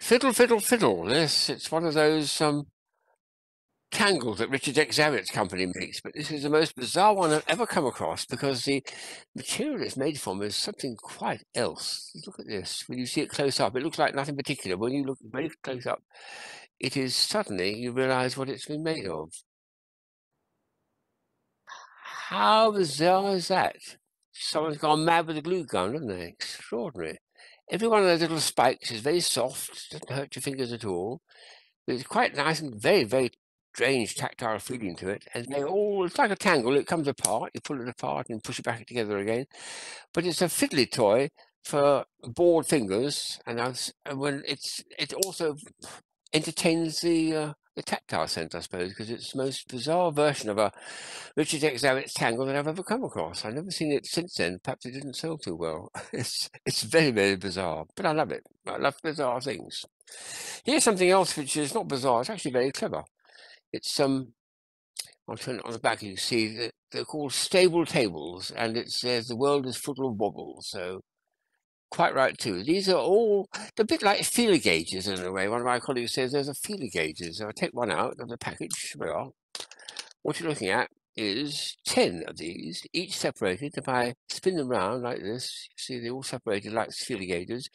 Fiddle, fiddle, fiddle. Yes, it's one of those tangles that Richard X Zawitz company makes, but this is the most bizarre one I've ever come across because the material it's made from is something quite else. Look at this. When you see it close up, it looks like nothing particular. When you look very close up, it is suddenly you realize what it's been made of. How bizarre is that? Someone's gone mad with a glue gun, haven't they? Extraordinary. Every one of those little spikes is very soft, doesn't hurt your fingers at all. But it's quite nice and very, very strange tactile feeling to it. And they all, it's like a tangle, it comes apart, you pull it apart and push it back together again. But it's a fiddly toy for bored fingers, and when it also entertains the tactile sense, I suppose, because it's the most bizarre version of a Richard X Zawitz tangle that I've ever come across. I've never seen it since then. Perhaps it didn't sell too well. It's very, very bizarre, but I love it. I love bizarre things. Here's something else which is not bizarre. It's actually very clever. It's I'll turn it on the back. You can see that they're called stable tables, and it says the world is full of wobbles. So quite right too. These are all a bit like feeler gauges in a way. One of my colleagues says there's a feeler gauges. So I take one out of the package. There we are. What you're looking at is 10 of these, each separated. If I spin them round like this, you see they're all separated like feeler gauges.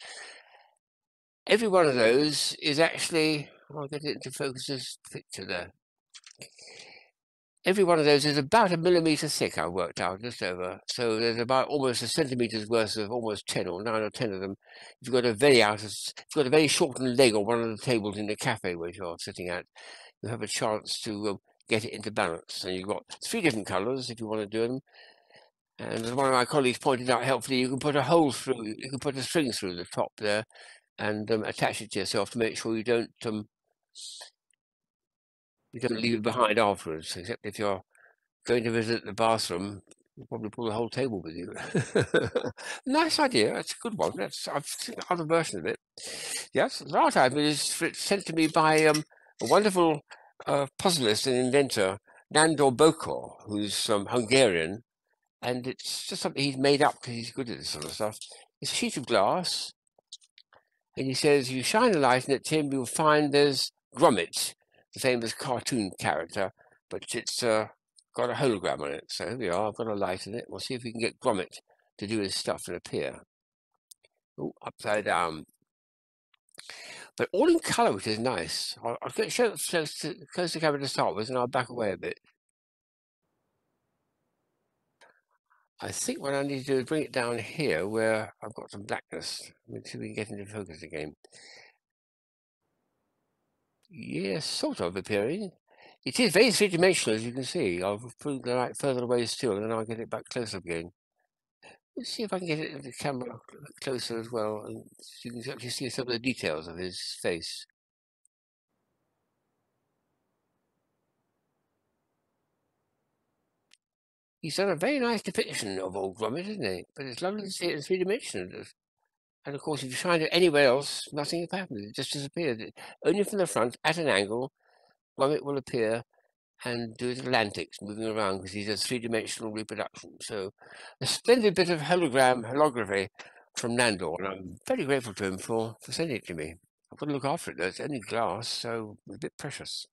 Every one of those is actually, I'll get it into focus this picture there. Every one of those is about 1 millimetre thick, I worked out, just over. So there's about almost a centimetre's worth of almost 10 or 9 or 10 of them. If you've got a very shortened leg on one of the tables in the cafe where you're sitting at, you have a chance to get it into balance. And you've got 3 different colours if you want to do them. And as one of my colleagues pointed out helpfully, you can put a hole through, you can put a string through the top there and attach it to yourself to make sure you don't leave it behind afterwards, except if you're going to visit the bathroom, you'll probably pull the whole table with you. Nice idea. That's a good one. I've seen another version of it. Yes, the last item is sent to me by a wonderful puzzlist and inventor, Nandor Bokor, who's Hungarian, and it's just something he's made up because he's good at this sort of stuff. It's a sheet of glass, and he says, you shine a light in it, Tim, you'll find there's Gromit, the famous cartoon character, but it's got a hologram on it. So here we are, I've got a light in it. We'll see if we can get Gromit to do his stuff and appear. Oh, upside down. But all in colour, which is nice. I'll show it close to the camera to start with, and I'll back away a bit. I think what I need to do is bring it down here where I've got some blackness. Let's see if we can get into focus again. Yes, sort of appearing. It is very three-dimensional, as you can see. I'll put the light further away still, and then I'll get it back closer again. Let's see if I can get it into the camera closer as well, and you can actually see some of the details of his face. He's done a very nice depiction of old Gromit, isn't he? But it's lovely to see it in three-dimensional. And of course, if you shine it anywhere else, nothing will happen. It just disappears. Only from the front, at an angle, Gromit will appear and do his little antics, moving around, because he's a three-dimensional reproduction. So a splendid bit of holography from Nandor, and I'm very grateful to him for sending it to me. I've got to look after it, though. It's only glass, so it's a bit precious.